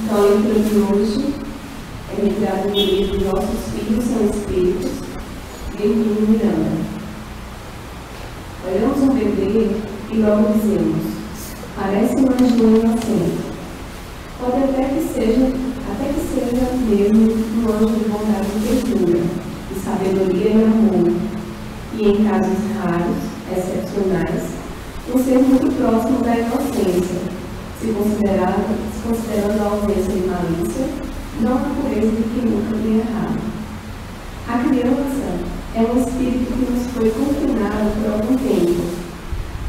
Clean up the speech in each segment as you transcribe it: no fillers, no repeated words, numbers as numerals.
Então, a leitura de hoje é retirada do livro Nossos Filhos São Espíritos, de Emílio Miranda. Olhamos um bebê e logo dizemos: parece um anjinho inocente. Pode até que seja mesmo um anjo de bondade e ternura, de sabedoria e amor, e em casos raros, excepcionais, um ser muito próximo da inocência, se considerando a ausência de malícia, não a pureza de que nunca tem errado. A criança é um espírito que nos foi confinado por algum tempo.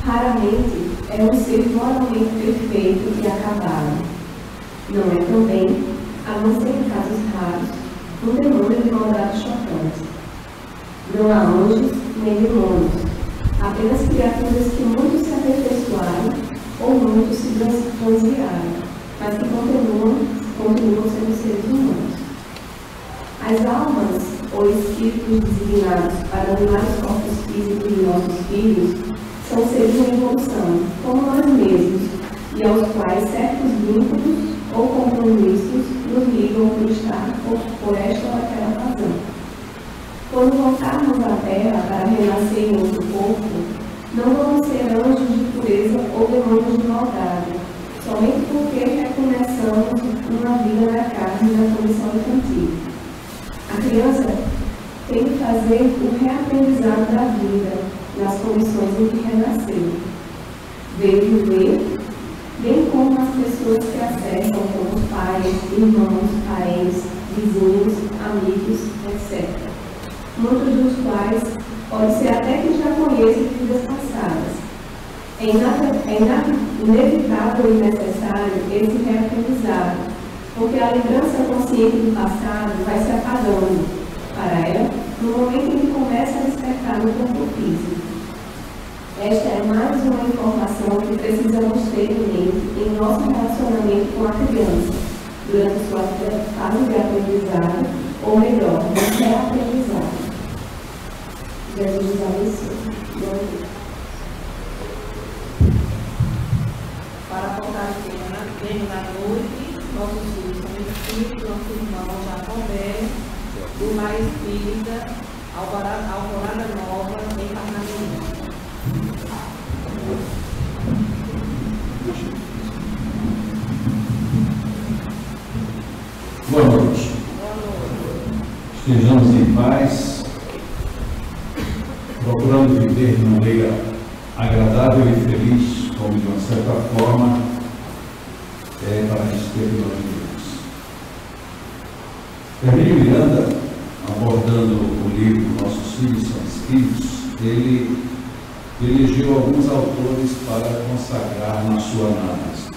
Raramente é um ser moralmente perfeito e acabado. Não é também, a não ser em casos raros, um demônio de maldade chocante. Não há anjos nem demônios, apenas criaturas que muito se aperfeiçoaram ou muito se transviaram, mas que continuam sendo seres humanos. As almas ou espíritos designados para dominar os corpos físicos de nossos filhos são seres em evolução, como nós mesmos, e aos quais certos vínculos ou compromissos nos ligam por esta ou aquela razão. Quando voltarmos à Terra para renascer em outro corpo, não vamos ser anjos de pureza ou demônios de maldade, somente porque recomeçamos uma vida na carne e na condição infantil. A criança tem que fazer o reaprendizado da vida nas condições em que renasceu. Veio viver, bem como as pessoas que acessam como pais, irmãos, parentes, vizinhos, amigos, etc. Muitos dos quais pode ser até que já conheçam vidas passadas. É inevitável e necessário esse reaprendizado, porque a lembrança consciente do passado vai se apagando para ela no momento em que começa a despertar no corpo físico. Esta é mais uma informação que precisamos ter em mente em nosso relacionamento com a criança, durante sua fase de aprendizado, ou melhor, de reaprendizado. Jesus nos abençoe. Para contar o tema da noite, nossos filhos são espíritos, nosso irmão Jacobé, do Lar Espírita, Alvorada Nova, em Parnamirim. Boa noite. Estejamos em paz, procurando viver de maneira agradável e feliz, como de uma certa forma para a gente ter nós vivemos. Emílio Miranda, abordando o livro Nossos Filhos São Espíritos, ele elegeu alguns autores para consagrar na sua análise.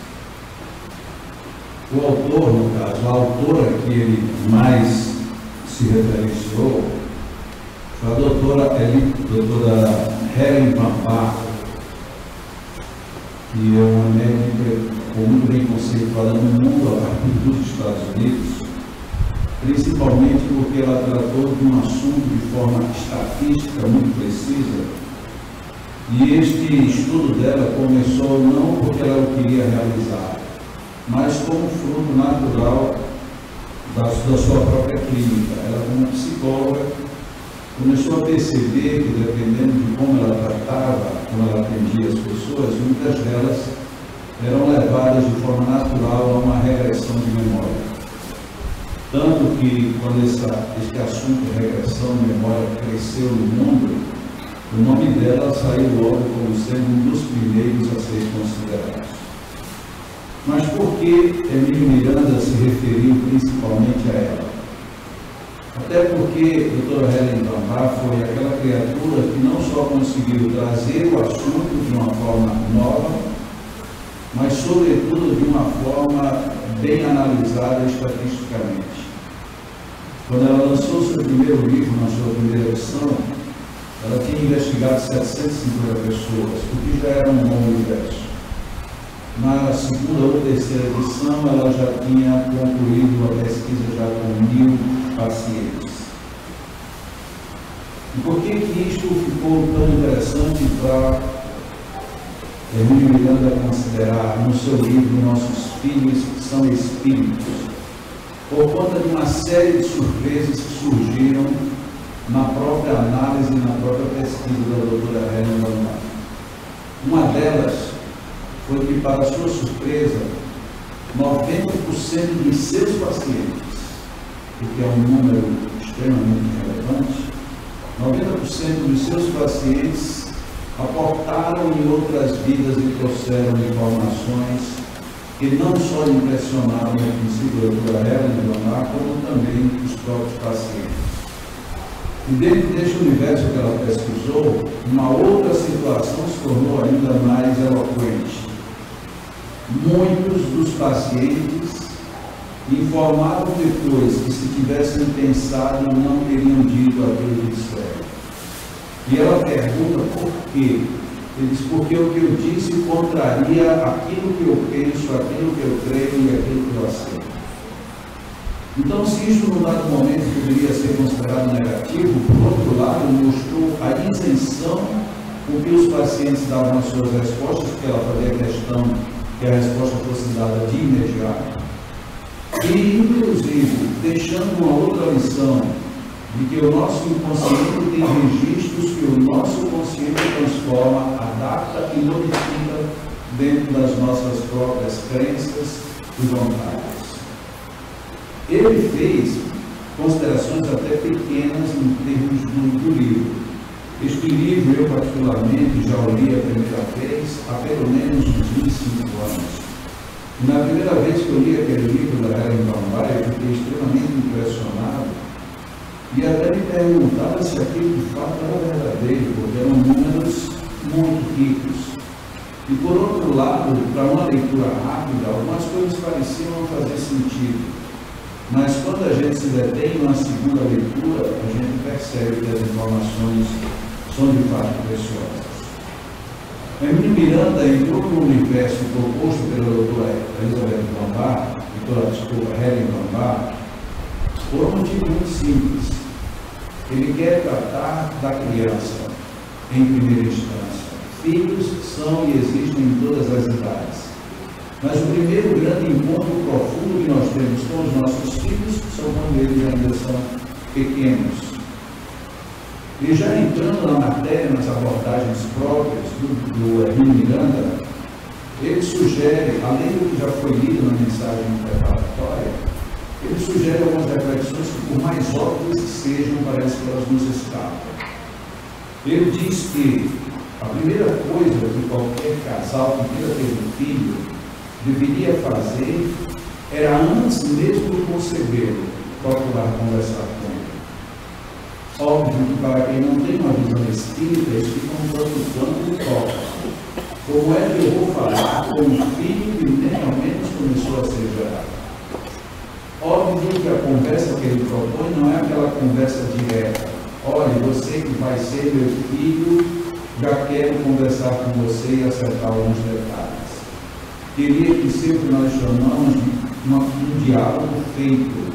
O autor, no caso, a autora que ele mais se referenciou foi a doutora Helen Pampar, que é uma médica muito bem conceituada no mundo a partir dos Estados Unidos, principalmente porque ela tratou de um assunto de forma estatística muito precisa, e este estudo dela começou não porque ela o queria realizar, mas como fruto natural da sua própria clínica. Ela, como psicóloga, começou a perceber que, dependendo de como ela tratava, como ela atendia as pessoas, muitas delas eram levadas de forma natural a uma regressão de memória. Tanto que, quando este assunto de regressão de memória cresceu no mundo, o nome dela saiu logo como sendo um dos primeiros a ser considerados. Mas por que Emílio Miranda se referiu principalmente a ela? Até porque a doutora Helen Pampar foi aquela criatura que não só conseguiu trazer o assunto de uma forma nova, mas sobretudo de uma forma bem analisada estatisticamente. Quando ela lançou seu primeiro livro, na sua primeira edição, ela tinha investigado 750 pessoas, o que já era um bom universo. Na segunda ou terceira edição, ela já tinha concluído a pesquisa já com 1000 pacientes. E por que isto ficou tão interessante para Hermínio Miranda considerar no seu livro Nossos Filhos são Espíritos, por conta de uma série de surpresas que surgiram na própria análise e na própria pesquisa da doutora Helen Lombard. Uma delas foi que, para sua surpresa, 90% dos seus pacientes, o que é um número extremamente relevante, 90% dos seus pacientes aportaram em outras vidas e trouxeram informações que não só impressionaram a princípio a doutora Helen Lombard, como também os próprios pacientes. E dentro deste universo que ela pesquisou, uma outra situação se tornou ainda mais eloquente. Muitos dos pacientes informaram depois que, se tivessem pensado, não teriam dito aquilo que disseram. E ela pergunta por quê. Ele diz: porque o que eu disse contraria aquilo que eu penso, aquilo que eu creio e aquilo que eu aceito. Então, se isso num dado momento poderia ser considerado negativo, por outro lado, mostrou a isenção com que os pacientes davam as suas respostas, porque ela fazia questão que a resposta fosse dada de imediato, e, inclusive, deixando uma outra lição de que o nosso inconsciente tem registros que o nosso consciente transforma, adapta e modifica dentro das nossas próprias crenças e vontades. Ele fez considerações até pequenas em termos do livro. Este livro, eu particularmente, já o li a primeira vez há pelo menos uns 25 anos. E na primeira vez que eu li aquele livro da Helen Lombard, eu fiquei extremamente impressionado e até me perguntava se aquilo de fato era verdadeiro, porque eram números muito ricos. E por outro lado, para uma leitura rápida, algumas coisas pareciam não fazer sentido. Mas quando a gente se detém numa segunda leitura, a gente percebe que as informações são de fato preciosas. Hermínio Miranda entrou no universo proposto pela doutora Elizabeth Lombard, Helen Lombard, por um motivo muito simples. Ele quer tratar da criança em primeira instância. Filhos são e existem em todas as idades. Mas o primeiro grande encontro profundo que nós temos com os nossos filhos são quando eles ainda são pequenos. E já entrando na matéria, nas abordagens próprias do Hermínio Miranda, ele sugere, além do que já foi lido na mensagem preparatória, ele sugere algumas reflexões que, por mais óbvias que sejam, parece que elas nos escapam. Ele diz que a primeira coisa que qualquer casal que queira ter um filho deveria fazer era, antes mesmo de concebê-lo, procurar conversar com ele. Óbvio que, para quem não tem uma visão espírita, isso fica um tanto de toca. Como é que eu vou falar com um filho que nem ao menos começou a ser gerado? Óbvio que a conversa que ele propõe não é aquela conversa direta. Olha, você que vai ser meu filho, já quero conversar com você e acertar alguns detalhes. Teria que ser o que nós chamamos de um diálogo feito,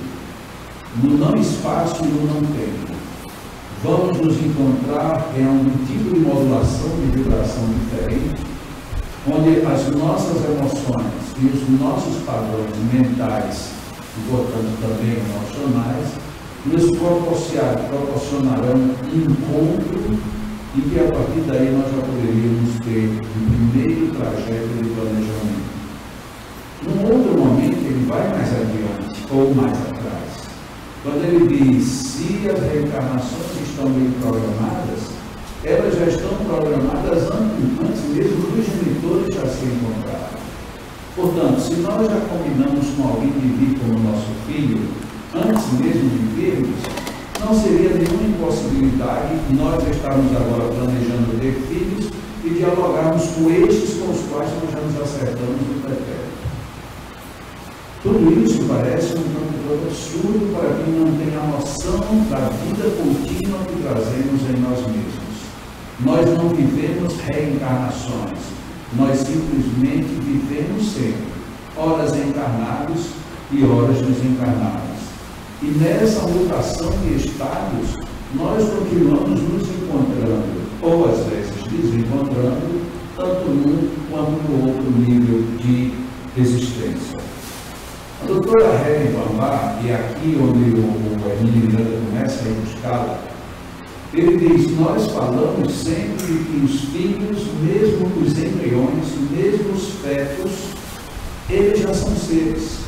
no não espaço e no não tempo. Vamos nos encontrar em algum tipo de modulação de vibração diferente, onde as nossas emoções e os nossos padrões mentais, e portanto também emocionais, nos proporcionarão um encontro e que a partir daí nós já poderíamos ter um primeiro trajeto de planejamento. Num outro momento ele vai mais adiante ou mais atrás. Quando ele diz, se as reencarnações estão bem programadas, elas já estão programadas antes mesmo dos genitores já se encontrarem. Portanto, se nós já combinamos com alguém de vir como nosso filho, antes mesmo de vermos, não seria nenhuma impossibilidade nós estarmos agora planejando ter filhos e dialogarmos com estes com os quais nós já nos acertamos no pretérito. Tudo isso parece um tanto absurdo para quem não tem a noção da vida contínua que trazemos em nós mesmos. Nós não vivemos reencarnações, nós simplesmente vivemos sempre, horas encarnados e horas desencarnados. E nessa mutação de estados, nós continuamos nos encontrando, ou às vezes desencontrando, tanto num quanto no outro nível de existência. A doutora Helen Bambá, e aqui onde o Hermínio Miranda começa a ir buscá-la, ele diz: nós falamos sempre que os filhos, mesmo os embriões, mesmo os fetos, eles já são seres.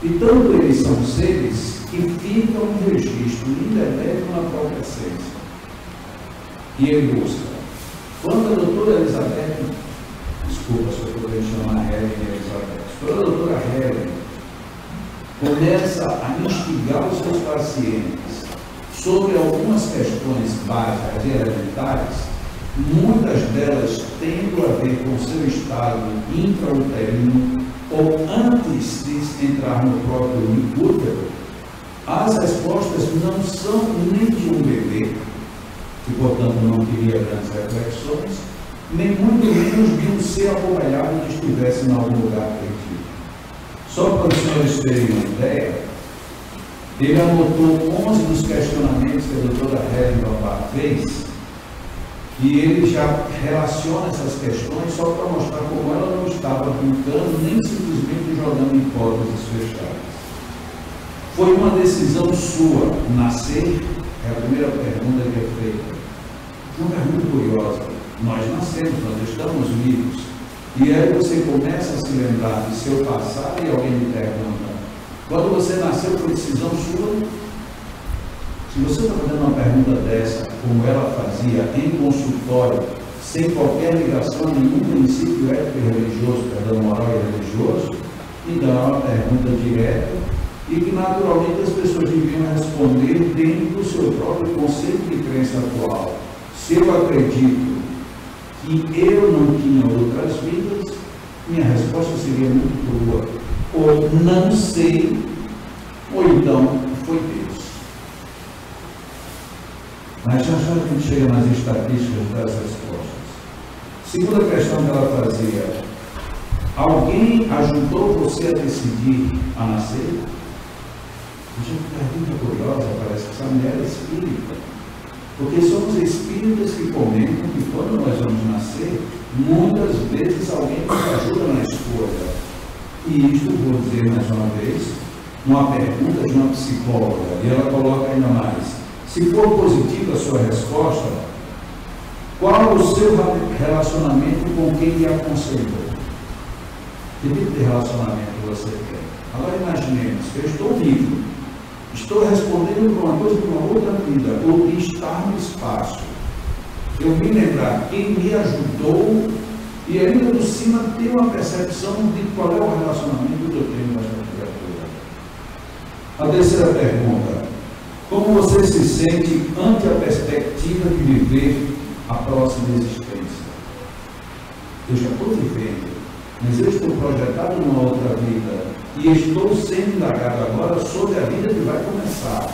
E tanto eles são seres que ficam um registro indelével na própria essência. E ele ilustra. Quando a doutora Elizabeth, desculpa se eu poderia chamar Helen Elizabeth, quando a doutora Helen começa a instigar os seus pacientes sobre algumas questões básicas e elementares, muitas delas tendo a ver com seu estado intrauterino ou antes de entrar no próprio útero, as respostas não são nem de um bebê, que portanto não queria grandes reflexões, nem muito menos de um ser acompanhado que estivesse em algum lugar perdido. Só para os senhores terem uma ideia, ele anotou 11 dos questionamentos que a doutora Helen Bambá fez, e ele já relaciona essas questões só para mostrar como ela não estava brincando, nem simplesmente jogando hipóteses fechadas. Foi uma decisão sua nascer? É a primeira pergunta que é feita. Uma pergunta curiosa. Nós nascemos, nós estamos vivos. E aí você começa a se lembrar de seu passado e alguém lhe pergunta: quando você nasceu, foi decisão sua? Se você está fazendo uma pergunta dessa, como ela fazia em consultório, sem qualquer ligação a nenhum princípio ético e religioso, perdão, moral e religioso, então é uma pergunta direta e que naturalmente as pessoas deviam responder dentro do seu próprio conceito de crença atual. Se eu acredito que eu não tinha outras vidas, minha resposta seria muito crua. Ou não sei, ou então foi Deus. Mas já a gente chega nas estatísticas das respostas. Segunda questão que ela fazia: alguém ajudou você a decidir a nascer? Uma pergunta curiosa, parece que essa mulher é espírita. Porque somos espíritas que comentam que quando nós vamos nascer, muitas vezes alguém nos ajuda na escolha. E isto, vou dizer mais uma vez, uma pergunta de uma psicóloga, e ela coloca ainda mais: se for positiva a sua resposta, qual o seu relacionamento com quem lhe aconselhou? Que tipo de relacionamento você quer? Agora imaginemos que eu estou vivo, estou respondendo para uma coisa de uma outra vida, ou de estar no espaço. Eu me lembrar quem me ajudou e ainda por cima ter uma percepção de qual é o relacionamento que eu tenho com essa criatura. A terceira pergunta: como você se sente ante a perspectiva de viver a próxima existência? Eu já estou vivendo, mas eu estou projetado numa outra vida e estou sendo indagado agora sobre a vida que vai começar.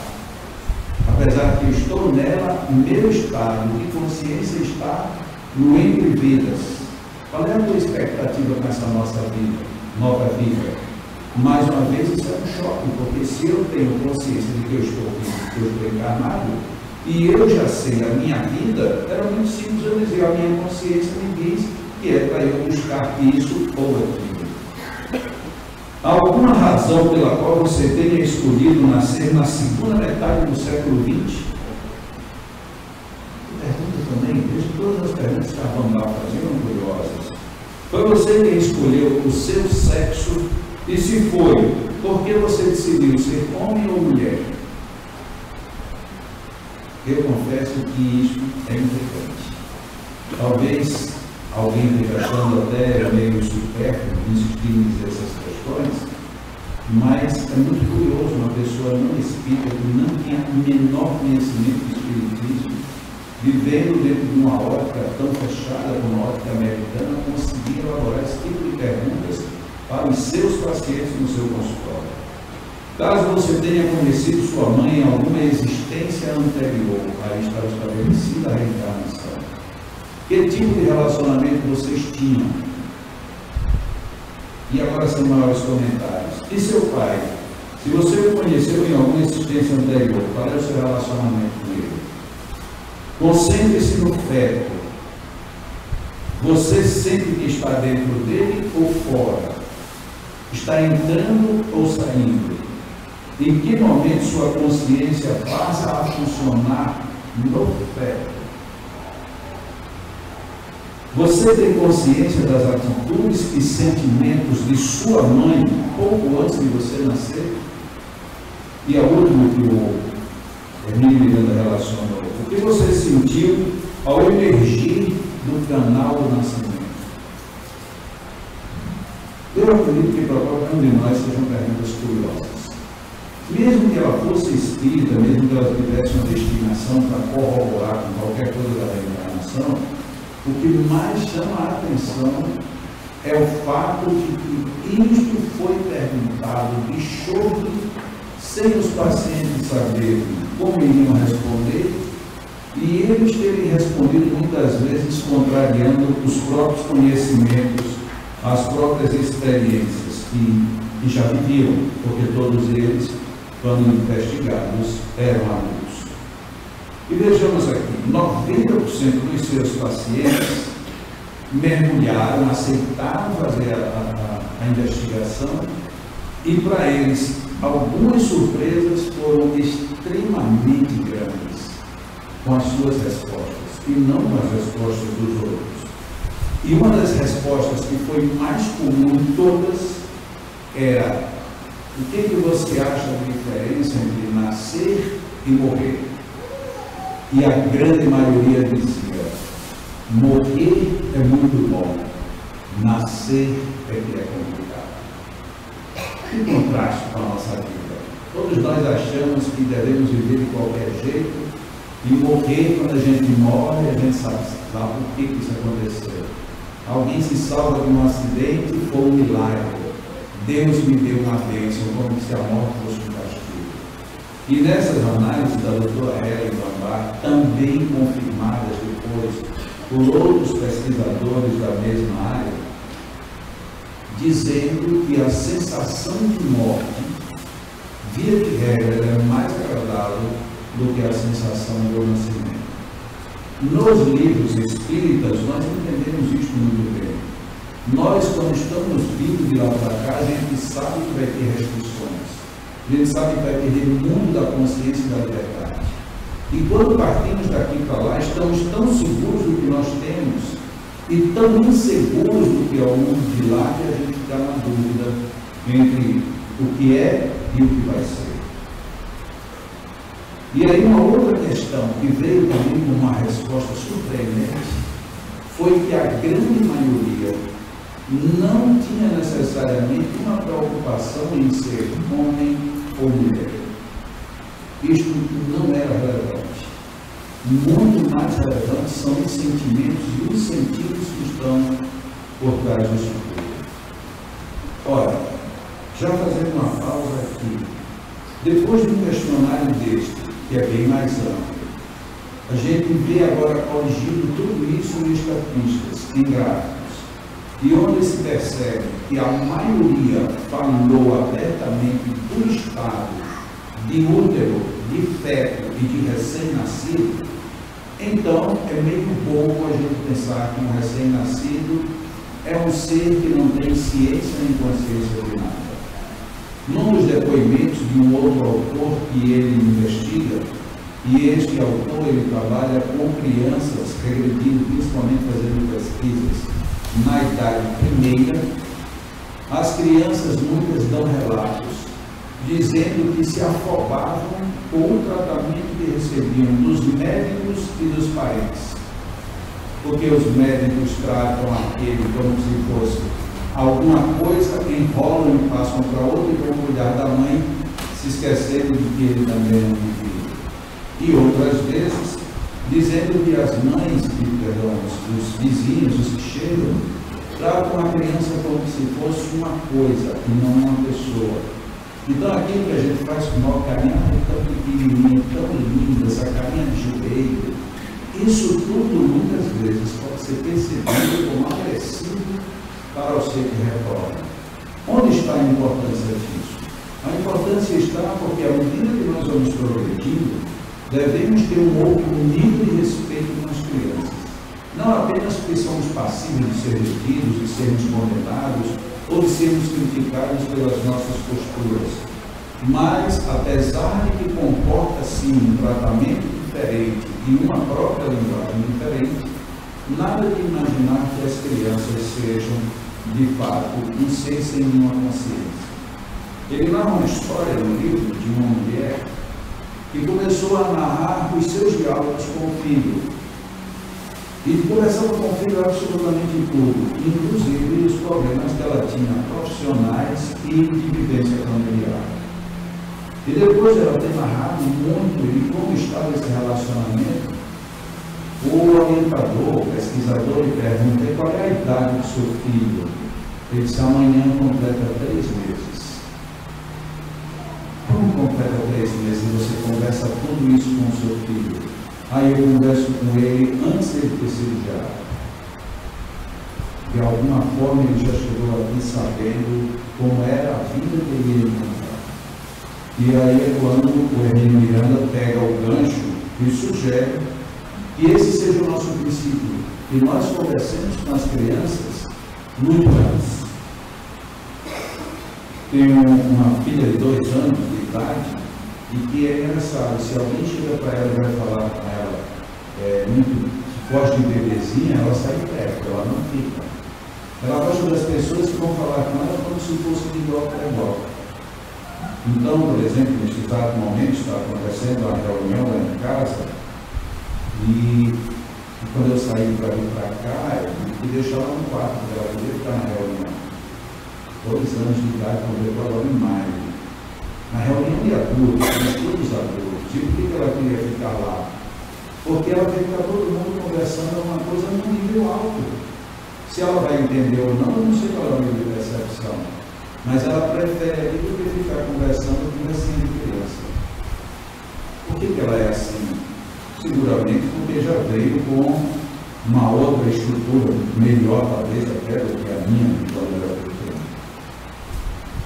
Apesar que eu estou nela, meu estado de consciência está no entre vidas. Qual é a tua expectativa com essa nossa vida, nova vida? Mais uma vez, isso é um choque, porque se eu tenho consciência de que eu estou vivo, que eu estou encarnado, e eu já sei a minha vida, era muito simples eu dizer: a minha consciência me diz que é para eu buscar isso ou aquilo. Alguma razão pela qual você tenha escolhido nascer na segunda metade do século XX? Pergunta também, veja, todas as perguntas que a Bambá faziam curiosas. Foi você quem escolheu o seu sexo? E se foi, por que você decidiu ser homem ou mulher? Eu confesso que isso é importante. Talvez alguém esteja achando até meio supérfluo insistir em dizer essas questões, mas é muito curioso uma pessoa não espírita que não tenha o menor conhecimento do espiritismo, vivendo dentro de uma ótica tão fechada como a ótica americana, conseguir elaborar esse tipo de perguntas para os seus pacientes no seu consultório. Caso você tenha conhecido sua mãe em alguma existência anterior, aí estava estabelecida a reencarnação. Que tipo de relacionamento vocês tinham? E agora sem maiores comentários. E seu pai? Se você o conheceu em alguma existência anterior, qual é o seu relacionamento com ele? Concentre-se no feto. Você sente que está dentro dele ou fora? Está entrando ou saindo? Em que momento sua consciência passa a funcionar no feto? Você tem consciência das atitudes e sentimentos de sua mãe pouco antes de você nascer? E a última que o Emílio Miranda relacionou: o que você sentiu ao emergir do canal do nascimento? Eu acredito que para qualquer um de nós sejam perguntas curiosas. Mesmo que ela fosse espírita, mesmo que ela tivesse uma destinação para corroborar com qualquer coisa da reencarnação, o que mais chama a atenção é o fato de que isto foi perguntado de choro, sem os pacientes saberem como iriam responder, e eles terem respondido muitas vezes contrariando os próprios conhecimentos, as próprias experiências que já viviam, porque todos eles, quando investigados, eram adultos. E vejamos aqui, 90% dos seus pacientes mergulharam, aceitaram fazer a investigação, e para eles algumas surpresas foram extremamente grandes com as suas respostas, e não com as respostas dos outros. E uma das respostas que foi mais comum em todas era: o que você acha da diferença entre nascer e morrer? E a grande maioria dizia: morrer é muito bom, nascer é que é complicado. Que contraste com a nossa vida. Todos nós achamos que devemos viver de qualquer jeito, e morrer, quando a gente morre, a gente sabe lá por que isso aconteceu. Alguém se salva de um acidente e foi um milagre. Deus me deu uma bênção, como se a morte fosse um castigo. E nessas análises da doutora Helen Bambar, também confirmadas depois por outros pesquisadores da mesma área, dizendo que a sensação de morte, via de regra, é mais agradável do que a sensação do nascimento. Nos livros espíritas, nós entendemos isso muito bem. Nós, quando estamos vivos de lá para cá, a gente sabe que vai ter restrições. A gente sabe que vai perder o mundo da consciência e da liberdade. E quando partimos daqui para lá, estamos tão seguros do que nós temos e tão inseguros do que é o mundo de lá, que a gente fica na dúvida entre o que é e o que vai ser. E aí uma outra questão que veio também com uma resposta surpreendente foi que a grande maioria não tinha necessariamente uma preocupação em ser homem ou mulher. Isto não era relevante. Muito mais relevantes são os sentimentos e os sentidos que estão por trás disso tudo. Ora, já fazendo uma pausa aqui, depois de um questionário deste, que é bem mais amplo, a gente vê agora corrigindo tudo isso em estatísticas, em gráficos, e onde se percebe que a maioria falou abertamente do estado de útero, de feto e de recém-nascido. Então é meio bobo a gente pensar que um recém-nascido é um ser que não tem ciência nem consciência de nada. Num dos depoimentos de um outro autor que ele investiga, e este autor ele trabalha com crianças regredindo, principalmente fazendo pesquisas na idade primeira, as crianças muitas dão relatos dizendo que se afobavam com o tratamento que recebiam dos médicos e dos parentes, porque os médicos tratam aquele como se fosse alguma coisa, enrolam e passam para outro e vão cuidar da mãe, se esquecendo de que ele também é um indivíduo. E outras vezes, dizendo que as mães, os vizinhos, os que chegam, tratam a criança como se fosse uma coisa e não uma pessoa. Então aquilo que a gente faz com o maior carinho, é tão pequenininho, tão lindo, essa carinha de joelho, isso tudo muitas vezes pode ser percebido como agressivo para o ser que retorna. Onde está a importância disso? A importância está porque, à medida que nós vamos progredindo, devemos ter um outro nível de respeito com as crianças. não apenas porque somos passíveis de ser detidos, de sermos condenados ou de sermos criticados pelas nossas posturas, mas, apesar de que comporta, sim, um tratamento diferente e uma própria linguagem diferente, nada de imaginar que as crianças sejam, de fato, um ser sem nenhuma consciência. Ele narra uma história no livro de uma mulher que começou a narrar os seus diálogos com o filho. E conversava com o filho absolutamente tudo, inclusive os problemas que ela tinha profissionais e de vivência familiar. E depois ela tem narrado muito de como estava esse relacionamento. O orientador, o pesquisador, lhe pergunta: qual é a idade do seu filho? Ele disse: amanhã completa 3 meses. Como completa 3 meses e você conversa tudo isso com o seu filho? Aí eu converso com ele antes dele ter cirurgiado. De alguma forma ele já chegou aqui sabendo como era a vida que ele ia encontrar. E aí é quando o Hermínio Miranda pega o gancho e sugere que esse seja o nosso princípio, que nós conversemos com as crianças muito antes. Tenho uma filha de 2 anos de idade e que é engraçado, se alguém chega para ela e vai falar com ela muito forte de bebezinha, ela sai perto, ela não fica. Ela gosta das pessoas que vão falar com ela como se fosse de igual para igual. Então, por exemplo, neste exato momento está acontecendo uma reunião lá em casa e quando eu saí para vir para cá, eu tive que deixar ela no quarto, porque ela podia ficar na reunião. 2 anos de idade, quando eu estava em maio. Na reunião de adultos, mas todos adultos. E por que ela queria ficar lá? Porque ela quer ficar todo mundo conversando uma coisa num nível alto. Se ela vai entender ou não, eu não sei qual é o nível de percepção. Mas ela prefere do que ficar conversando com assim de criança. Por que ela é assim? Seguramente porque já veio com uma outra estrutura melhor, talvez até do que a minha, quando era pequena.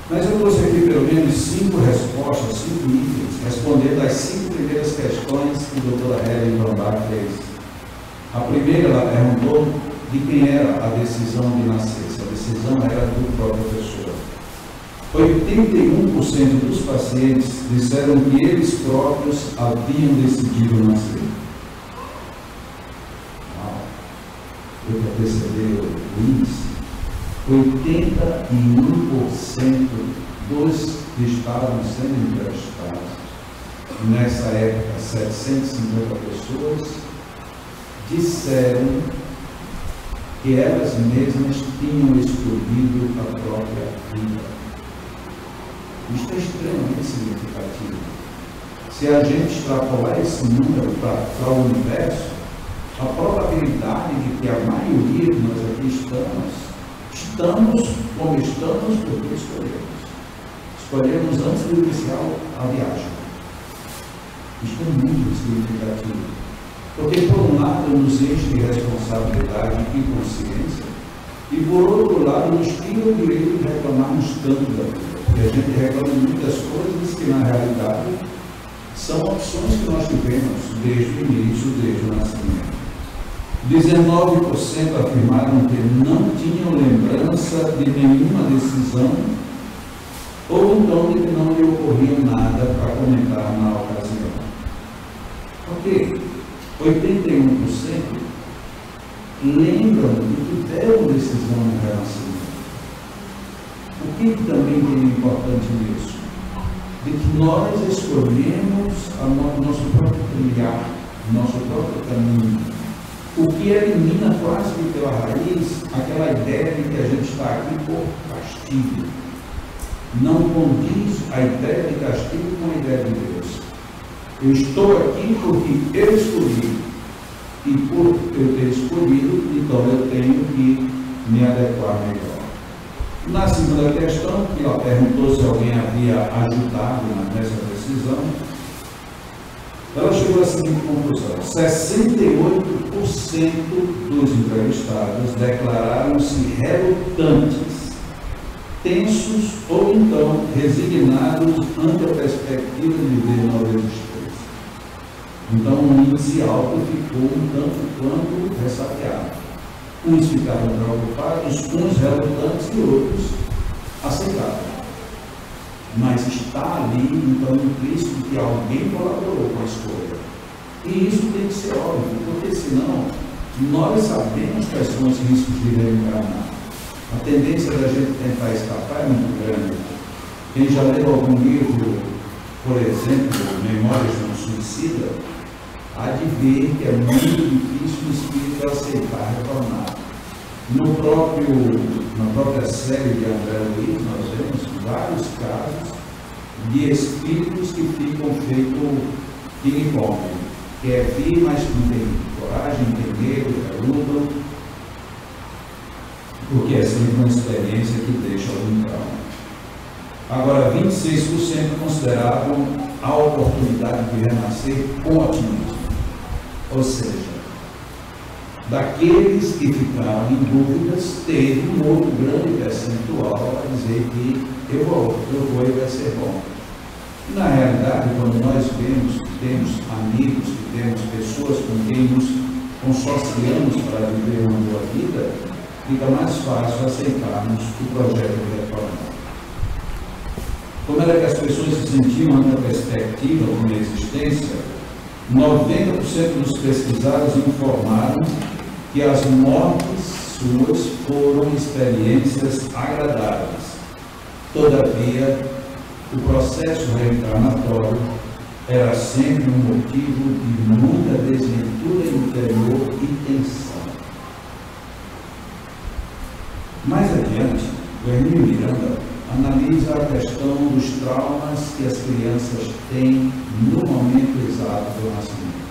Mas eu trouxe aqui pelo menos 5 respostas, 5 itens, respondendo às 5 primeiras questões que a doutora Helen Bambach fez. A primeira, ela perguntou de quem era a decisão de nascer. Se a decisão era do próprio professor. 81% dos pacientes disseram que eles próprios haviam decidido nascer. Deu para perceber o índice? 81% dos que estavam sendo entrevistados, nessa época 750 pessoas, disseram que elas mesmas tinham escolhido a própria vida. Isso é extremamente significativo. Se a gente extrapolar esse número para o universo, a probabilidade de que a maioria de nós aqui estamos como estamos porque escolhemos. Escolhemos antes de iniciar a viagem. Isso é muito significativo. Porque, por um lado, nos enche de responsabilidade e consciência, e, por outro lado, nos tira o direito de reclamarmos tanto da vida. Porque a gente reclama de muitas coisas que, na realidade, são opções que nós tivemos desde o início, desde o nascimento. 19% afirmaram que não tinham lembrança de nenhuma decisão, ou então de que não lhe ocorria nada para comentar na ocasião. Ok, 81% lembram de que deram decisão no renascimento. O que também tem importante nisso? De que nós escolhemos o nosso próprio trilhar, nosso próprio caminho. O que elimina quase que pela raiz aquela ideia de que a gente está aqui por castigo. Não condiz a ideia de castigo com a ideia de Deus. Eu estou aqui porque eu escolhi. E por eu ter escolhido, então eu tenho que me adequar melhor. Na segunda questão, que ela perguntou se alguém havia ajudado nessa decisão, ela chegou à seguinte conclusão: 68% dos entrevistados declararam-se relutantes, tensos ou então resignados ante a perspectiva de viver nova existência. Então, o índice alto ficou um tanto quanto ressabiado. Uns ficaram preocupados, uns relutantes e outros aceitaram. Mas está ali, então, implícito que alguém colaborou com a escolha. E isso tem que ser óbvio, porque senão nós sabemos quais são os riscos de reencarnar. A tendência da gente tentar escapar é muito grande. Quem já leu algum livro, por exemplo, Memórias de um Suicida, há de ver que é muito difícil o espírito aceitar retornar. Na própria série de André Luiz, nós vemos vários casos de espíritos que ficam feito ping-pong, que é vir, mas não tem coragem, não tem medo, lutam, porque é sempre uma experiência que deixa algum trauma. Agora, 26% consideravam a oportunidade de renascer com otimismo. Ou seja, daqueles que ficaram em dúvidas, teve um outro grande percentual a dizer que eu vou e vai ser bom. Na realidade, quando nós vemos que temos amigos, que temos pessoas com quem nos consorciamos para viver uma boa vida, fica mais fácil aceitarmos o projeto de retornar. Como era que as pessoas se sentiam na perspectiva de uma existência, 90% dos pesquisados informaram que as mortes suas foram experiências agradáveis. Todavia, o processo reencarnatório era sempre um motivo de muita desventura interior e tensão. Mais adiante, o Hermínio Miranda analisa a questão dos traumas que as crianças têm no momento exato do nascimento.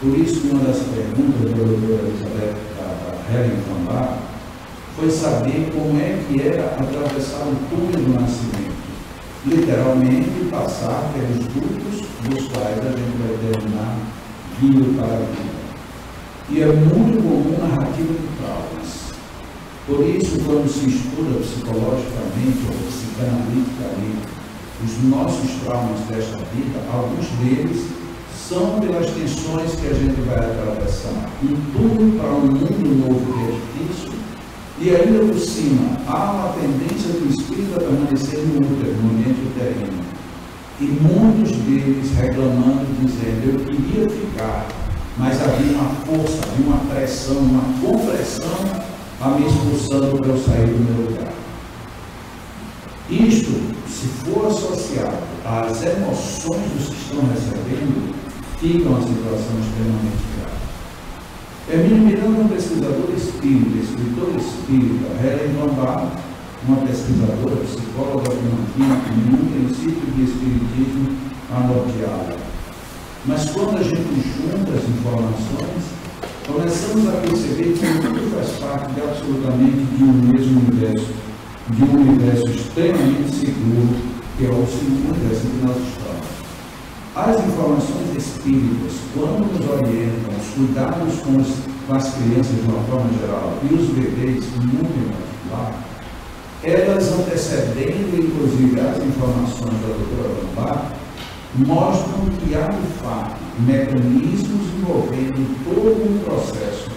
Por isso, uma das perguntas da doutora Elizabeth da Helen Van Bar foi saber como é que era atravessar o túnel do nascimento. Literalmente, passar pelos dutos dos quais a gente vai terminar vindo para a vida. E é muito comum a narrativa de traumas. Por isso, quando se estuda psicologicamente ou psicanaliticamente os nossos traumas desta vida, alguns deles são pelas tensões que a gente vai atravessar. Um túnel para um mundo novo que é difícil, e ainda por cima, há uma tendência do espírito a permanecer no ambiente uterino. E muitos deles reclamando, dizendo, eu queria ficar, mas havia uma força, havia uma pressão, uma compressão a me expulsando para eu sair do meu lugar. Isto, se for associado às emoções dos que estão recebendo, fica uma situação extremamente grave. Hermínio Miranda é um pesquisador espírita, escritor espírita. Helen Van Bar, uma pesquisadora, psicóloga cognitiva, com um princípio de espiritismo anorteado. Mas quando a gente junta as informações, começamos a perceber que tudo faz parte de absolutamente de um mesmo universo, de um universo extremamente seguro, que é o universo que nós estamos. As informações espíritas, quando nos orientam os cuidados com as crianças de uma forma geral e os bebês muito em particular, elas antecedendo inclusive as informações da doutora Van Bar, mostram que há de fato mecanismos envolvendo todo um processo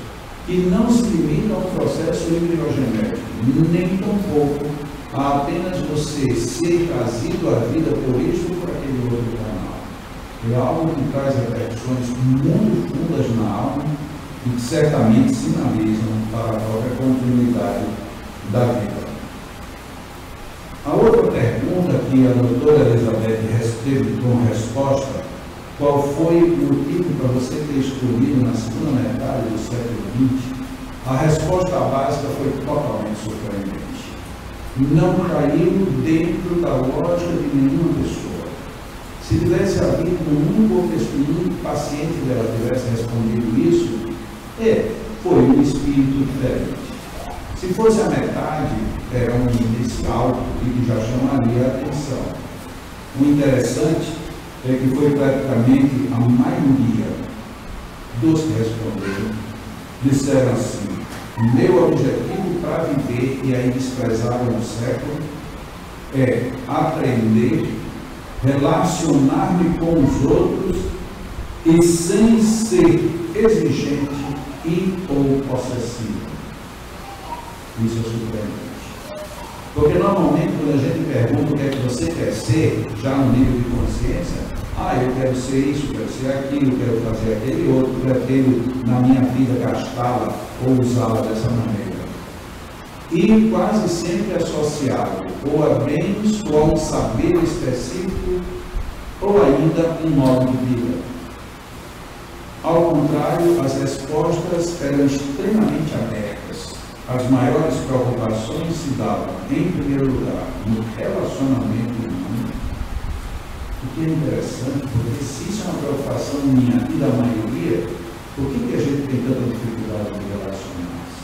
que não se limita ao processo embriogenético, nem tampouco a apenas você ser trazido à vida por isso ou por aquele outro canal. É algo que traz repercussões muito fundas na alma e que certamente sinalizam para a própria continuidade da vida. A outra pergunta que a doutora Elizabeth teve como resposta, qual foi o motivo para você ter escolhido na segunda metade do século XX, a resposta básica foi totalmente surpreendente. Não caiu dentro da lógica de nenhuma pessoa. Se tivesse havido um paciente dela tivesse respondido isso, foi um espírito diferente. Se fosse a metade, era um índice alto e que já chamaria a atenção. O interessante é que foi praticamente a maioria dos que responderam disseram assim: meu objetivo para viver, e aí desprezaram o século, é aprender, relacionar-me com os outros e sem ser exigente e ou possessivo. Isso é surpreendente. Porque normalmente quando a gente pergunta o que é que você quer ser, já no nível de consciência, eu quero ser isso, quero ser aquilo, quero fazer aquele outro, pretendo na minha vida gastá-la ou usá-la dessa maneira. E quase sempre associado ou a bens ou a um saber específico ou ainda um modo de vida. Ao contrário, as respostas eram extremamente abertas. As maiores preocupações se davam, em primeiro lugar, no relacionamento humano. O que é interessante, porque se isso é uma preocupação minha e da maioria, por que a gente tem tanta dificuldade de relacionar-se?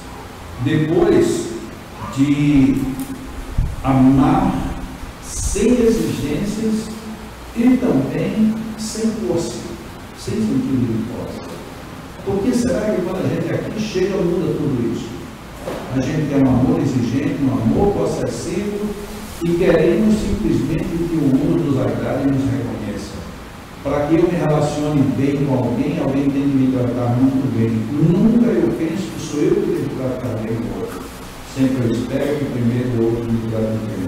Depois de amar sem exigências e também sem posse, sem sentido de posse. Por que será que quando a gente aqui chega muda tudo isso? A gente quer um amor exigente, um amor possessivo e queremos simplesmente que o mundo nos agrade e nos reconheça. Para que eu me relacione bem com alguém, alguém tem que me tratar muito bem. Nunca eu penso que sou eu que devo tratar bem o outro. Sempre eu espero que primeiro o outro me trate bem.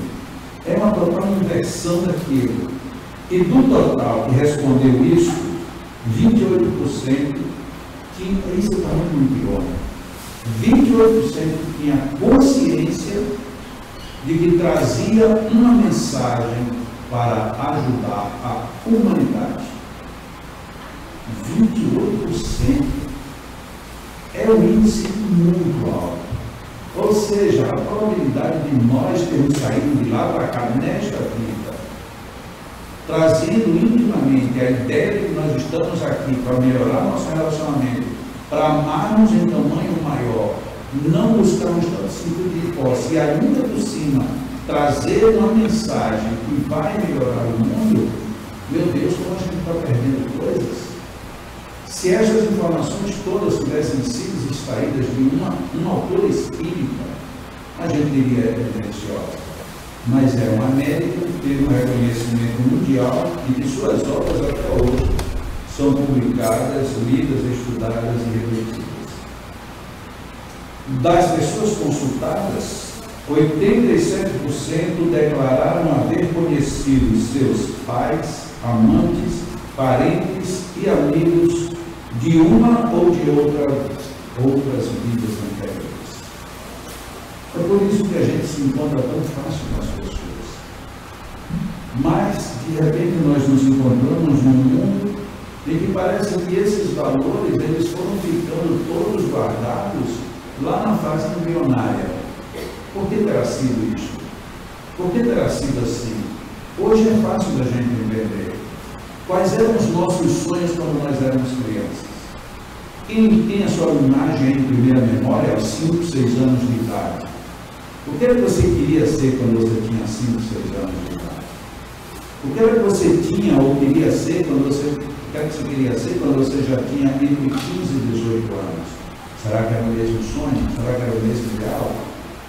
É uma total inversão daquilo. E do total que respondeu isso, 28% tinha, isso está muito pior, 28% tinha consciência de que trazia uma mensagem para ajudar a humanidade. 28% é um índice muito alto. Ou seja, a probabilidade de nós termos saído de lá para cá nesta vida, trazendo intimamente a ideia de que nós estamos aqui para melhorar nosso relacionamento, para amarmos em tamanho maior, não buscarmos tanto sentido de posse e ainda por cima trazer uma mensagem que vai melhorar o mundo, meu Deus, como a gente está perdendo coisas. Se essas informações todas tivessem sido extraídas de uma autora espírita, a gente diria tendenciosa. Mas é uma médica que teve um reconhecimento mundial e que suas obras até hoje são publicadas, lidas, estudadas e refletidas. Das pessoas consultadas, 87% declararam haver conhecido seus pais, amantes, parentes e amigos de uma ou de outras vidas anteriores. É por isso que a gente se encontra tão fácil com as pessoas. Mas, de repente, nós nos encontramos num mundo em que parece que esses valores eles foram ficando todos guardados lá na fase embrionária. Por que terá sido isso? Por que terá sido assim? Hoje é fácil da gente entender. Quais eram os nossos sonhos quando nós éramos crianças? Quem tem a sua imagem em primeira memória aos 5, 6 anos de idade? O que era que você queria ser quando você tinha 5, 6 anos de idade? O que era que você tinha ou queria ser quando você já tinha entre 15 e 18 anos? Será que era o mesmo sonho? Será que era o mesmo ideal?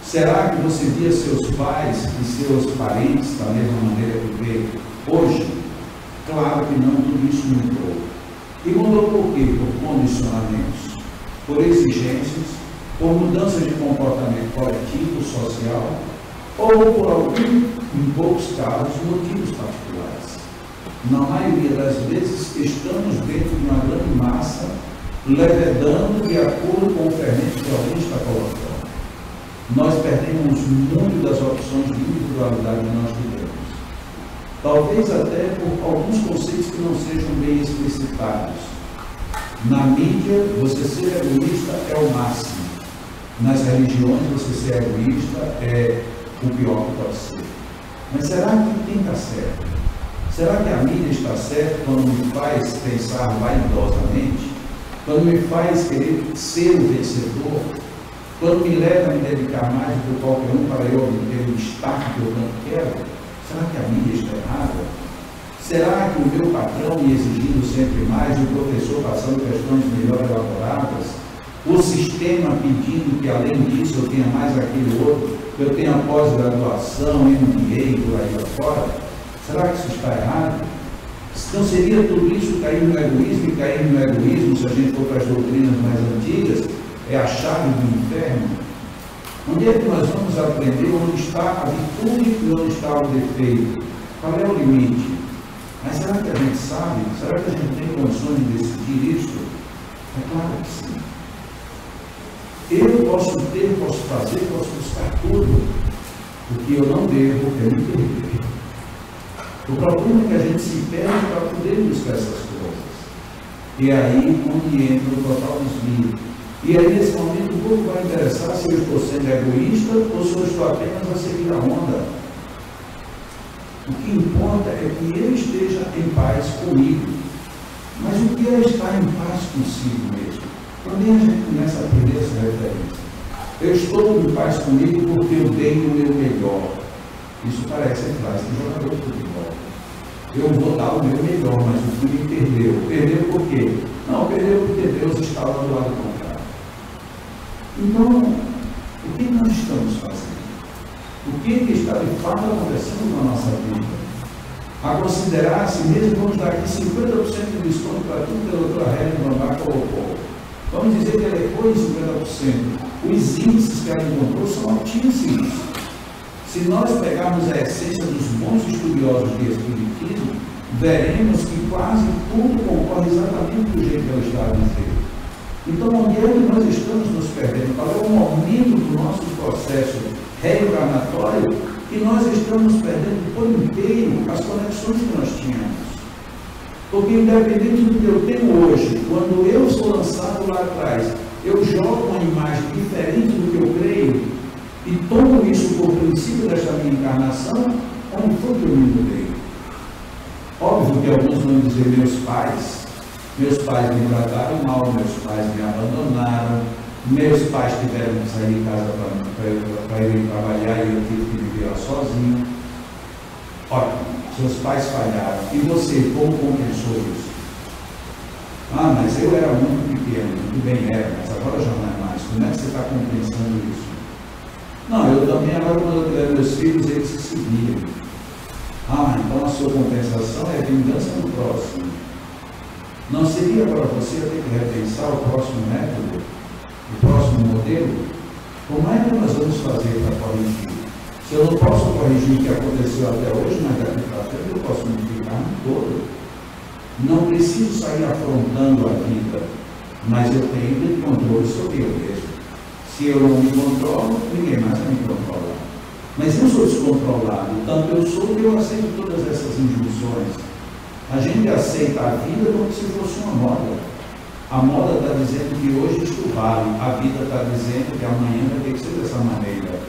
Será que você via seus pais e seus parentes da mesma maneira que vê hoje? Claro que não, tudo isso mudou. E mudou por quê? Por condicionamentos, por exigências, por mudança de comportamento coletivo, social, ou por algum, em poucos casos, motivos particulares. Na maioria das vezes, estamos dentro de uma grande massa, levedando de acordo com o fermento que alguém está colocando. Nós perdemos muito das opções de individualidade que nós tivemos. Talvez até por alguns conceitos que não sejam bem explicitados. Na mídia, você ser egoísta é o máximo. Nas religiões, você ser egoísta é o pior que pode ser. Mas será que quem está certo? Será que a mídia está certa quando me faz pensar vaidosamente? Quando me faz querer ser o vencedor? Quando me leva a me dedicar mais do que qualquer um para eu obter o destaque que eu tanto quero? Será que a mídia está errada? Será que o meu patrão me exigindo sempre mais, o professor passando questões melhor elaboradas, o sistema pedindo que além disso eu tenha mais aquele outro, que eu tenha pós-graduação, MBA, por aí afora? Será que isso está errado? Não seria tudo isso cair no egoísmo, e cair no egoísmo, se a gente for para as doutrinas mais antigas, é a chave do inferno? Onde é que nós vamos aprender onde está a virtude e onde está o defeito? Qual é o limite? Mas será que a gente sabe? Será que a gente tem condições de decidir isso? É claro que sim. Eu posso ter, posso fazer, posso buscar tudo. O que eu não devo é me perder. O problema é que a gente se perde para poder buscar essas coisas. E é aí onde entra o total desvio. E aí, nesse momento, o povo vai interessar se eu estou sendo egoísta ou se eu estou apenas a seguir a onda. O que importa é que eu esteja em paz comigo. Mas o que é estar em paz consigo mesmo? Quando a gente começa a aprender essa referência. Eu estou em paz comigo porque eu dei o meu melhor. Isso parece a frase de jogador de futebol. Eu vou dar o meu melhor, mas o time perdeu. Perdeu por quê? Não, perdeu porque Deus estava do lado contrário. Então, o que nós estamos fazendo? O que está de fato acontecendo na nossa vida? A considerar se mesmo vamos dar aqui 50% de desconto para tudo que a doutora Helen Bambá colocou. Vamos dizer que ela errou em 50%. Os índices que ela encontrou são altíssimos. Se nós pegarmos a essência dos bons estudiosos de Espiritismo, veremos que quase tudo concorre exatamente do jeito que ela está a dizer. Então, onde é que nós estamos nos perdendo? Qual é o momento do nosso processo reencarnatório que nós estamos perdendo por inteiro as conexões que nós tínhamos? Porque, independente do que eu tenho hoje, quando eu sou lançado lá atrás, eu jogo uma imagem diferente do que eu creio e tomo isso por princípio desta minha encarnação, onde foi que eu me mudei? Óbvio que alguns vão dizer meus pais me trataram mal, meus pais me abandonaram, meus pais tiveram que sair de casa para ir trabalhar e eu tive que viver sozinho. Ótimo, seus pais falharam. E você, como compensou isso? Ah, mas eu era muito pequeno, muito bem era, mas agora já não é mais. Como é que você está compensando isso? Não, eu também, agora quando eu tiver meus filhos, eles se seguiram. Ah, então a sua compensação é a vingança do próximo. Não seria para você ter que repensar o próximo método, o próximo modelo? Como é que nós vamos fazer para corrigir? Se eu não posso corrigir o que aconteceu até hoje, mas daqui para frente eu posso modificar no todo. Não preciso sair afrontando a vida, mas eu tenho controle sobre eu mesmo. Se eu não me controlo, ninguém mais vai me controlar. Mas eu sou descontrolado, tanto eu sou que eu aceito todas essas injunções. A gente aceita a vida como se fosse uma moda. A moda está dizendo que hoje isto vale, a vida está dizendo que amanhã vai ter que ser dessa maneira.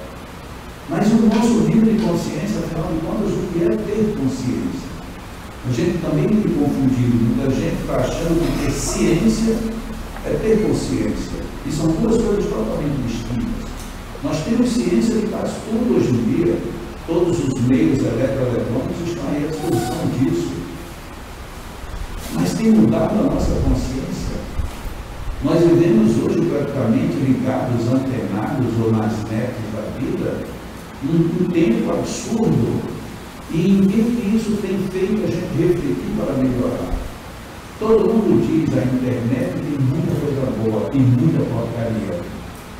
Mas o nosso nível de consciência, afinal de contas, o que é ter consciência? A gente também tem confundido, muita gente está achando que ter ciência é ter consciência. E são duas coisas totalmente distintas. Nós temos ciência de quase tudo hoje em dia. Todos os meios eletroeletrônicos estão aí à disposição disso. Mas tem mudado a nossa consciência. Nós vivemos hoje praticamente ligados, antenados ou nas netas da vida, num tempo absurdo. E em que isso tem feito a gente refletir para melhorar? Todo mundo diz a internet tem muita coisa boa e muita porcaria.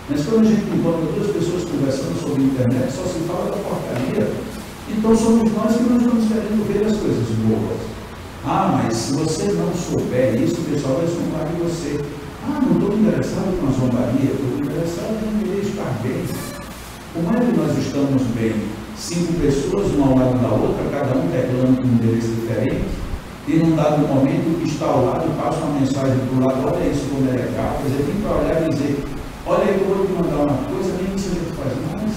Mas quando a gente encontra duas pessoas conversando sobre a internet, só se fala da porcaria. Então somos nós que não estamos querendo ver as coisas boas. Ah, mas se você não souber isso, o pessoal vai zombar de você. Ah, não estou interessado com a zombaria, estou interessado em querer estar bem. Como é que nós estamos bem? 5 pessoas, uma ao lado da outra, cada um teclando com um endereço diferente, e num dado momento o que está ao lado passa uma mensagem para o lado, olha isso como é legal, quer dizer, tem para olhar e dizer, olha aí, eu vou te mandar uma coisa, nem isso a gente faz mais.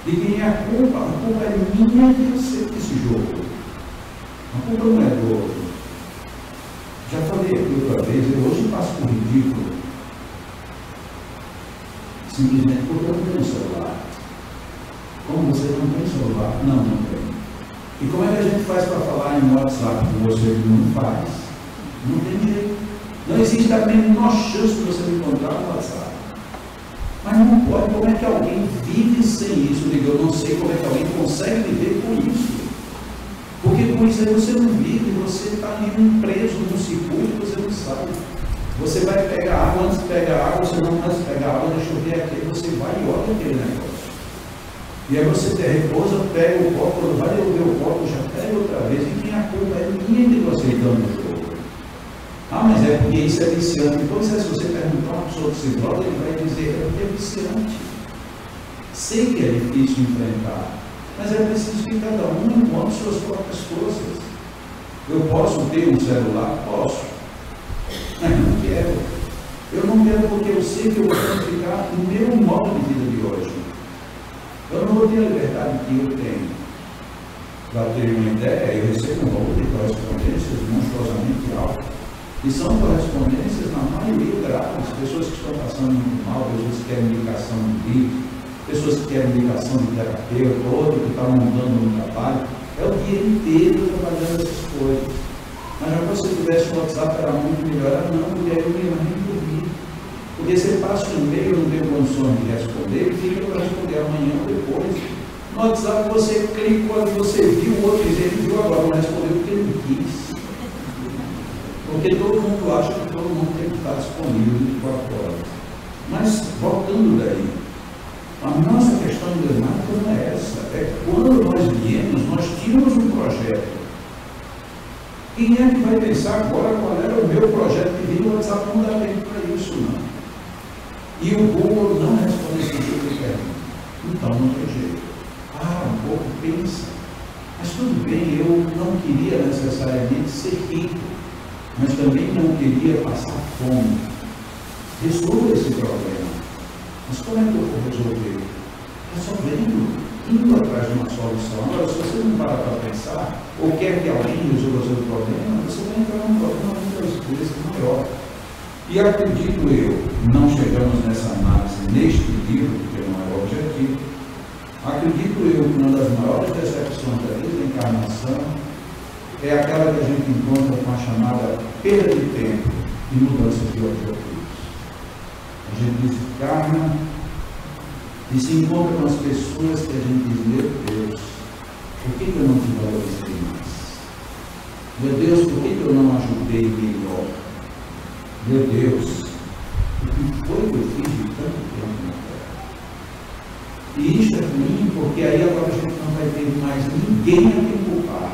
De quem é a culpa é minha de você desse jogo. A culpa não é do outro. Já falei aqui outra vez, eu hoje passo por ridículo. Simplesmente porque eu não tenho celular. Como você não tem celular? Não tem. E como é que a gente faz para falar em WhatsApp com você que não faz? Não tem jeito. Não existe a menor chance de você me encontrar no WhatsApp. Mas não pode. Como é que alguém vive sem isso? Eu não sei como é que alguém consegue viver com isso. Porque com isso aí você não vive, você está ali preso num circuito que você não sabe. Você vai pegar água, antes de pegar água, você não antes de pegar água, deixa eu ver aqui, você vai e olha aquele negócio. E aí você repousa, pega o copo, quando vai devolver o copo, já pega outra vez, e quem a culpa é minha de você entrando no jogo. Ah, mas é porque isso é viciante. Então, se você perguntar a uma pessoa que se droga, ele vai dizer, é porque é viciante. Sei que é difícil enfrentar, mas é preciso que cada um encontre suas próprias forças. Eu posso ter um celular? Posso. Mas não quero. Eu não quero porque eu sei que eu vou ficar no meu modo de vida de hoje. Eu não vou ter a liberdade que eu tenho. Para ter uma ideia, eu recebo um volume de correspondências monstruosamente alto. E são correspondências, na maioria, graves. Pessoas que estão passando muito mal, pessoas que querem indicação de livro, pessoas que querem indicação de terapeuta, outro que está montando um trabalho. É o dia inteiro trabalhando essas coisas. Mas se você tivesse um WhatsApp, era muito melhor. Não, porque aí eu me nem dormir. Porque você passa um e-mail, não tem condições de responder, e fica para responder amanhã ou depois. No WhatsApp você clicou, você viu o outro dizer, ele viu agora, não respondeu porque ele não quis. Porque todo mundo acha que todo mundo tem que estar disponível 24 horas. Mas, voltando daí, a nossa questão emblemática não é essa. É quando nós viemos, nós tínhamos um projeto. Quem é que vai pensar agora qual era o meu projeto que vinha no WhatsApp? Não dá tempo para isso, não. E o Google não responde esse tipo de pergunta. Então, não tem jeito. Um pouco pensa. Mas tudo bem, eu não queria necessariamente ser rico, mas também não queria passar fome. Resolva esse problema. Mas como é que eu vou resolver? Resolvendo, indo atrás de uma solução. Agora, se você não para para pensar, ou quer que alguém resolva o seu problema, você vai entrar num problema muitas vezes maior. E acredito eu, não chegamos nessa análise neste livro, porque não é o objetivo, acredito eu que uma das maiores decepções da desencarnação é aquela que a gente encontra com a chamada perda de tempo e mudança de objetivos. A gente desencarna e se encontra com as pessoas que a gente diz, meu Deus, por que eu não te valorizei mais? Meu Deus, por que eu não ajudei melhor? Meu Deus, o que foi que eu fiz de tanto tempo na Terra? E isso é ruim, porque aí agora a gente não vai ter mais ninguém a quem culpar.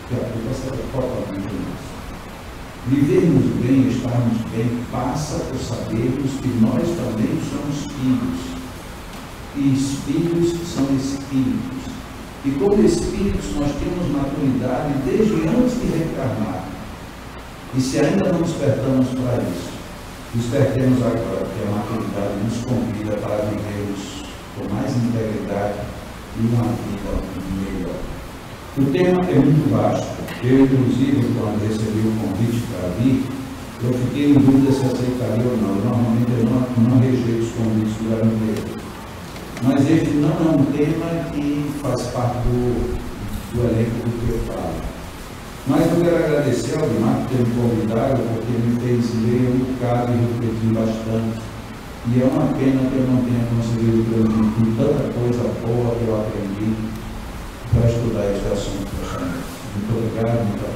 Porque a culpa será totalmente nossa. Vivermos bem, estarmos bem, passa por sabermos que nós também somos filhos. E espíritos são espíritos. E como espíritos nós temos maturidade desde antes de reencarnar. E se ainda não despertamos para isso, despertemos agora, porque a maturidade nos convida para vivermos com mais integridade e uma vida melhor. O tema é muito vasto. Eu, inclusive, quando recebi o convite para vir, eu fiquei em dúvida se aceitaria ou não. Normalmente eu não rejeito os convites do garoteiro. Mas este não é um tema que faz parte do elenco do que eu falo. Mas eu quero agradecer ao Dimar por ter me convidado, porque me fez ler um bocado e refletir bastante. E é uma pena que eu não tenha conseguido transmitir tanta coisa boa que eu aprendi para estudar este assunto. Muito obrigado, muito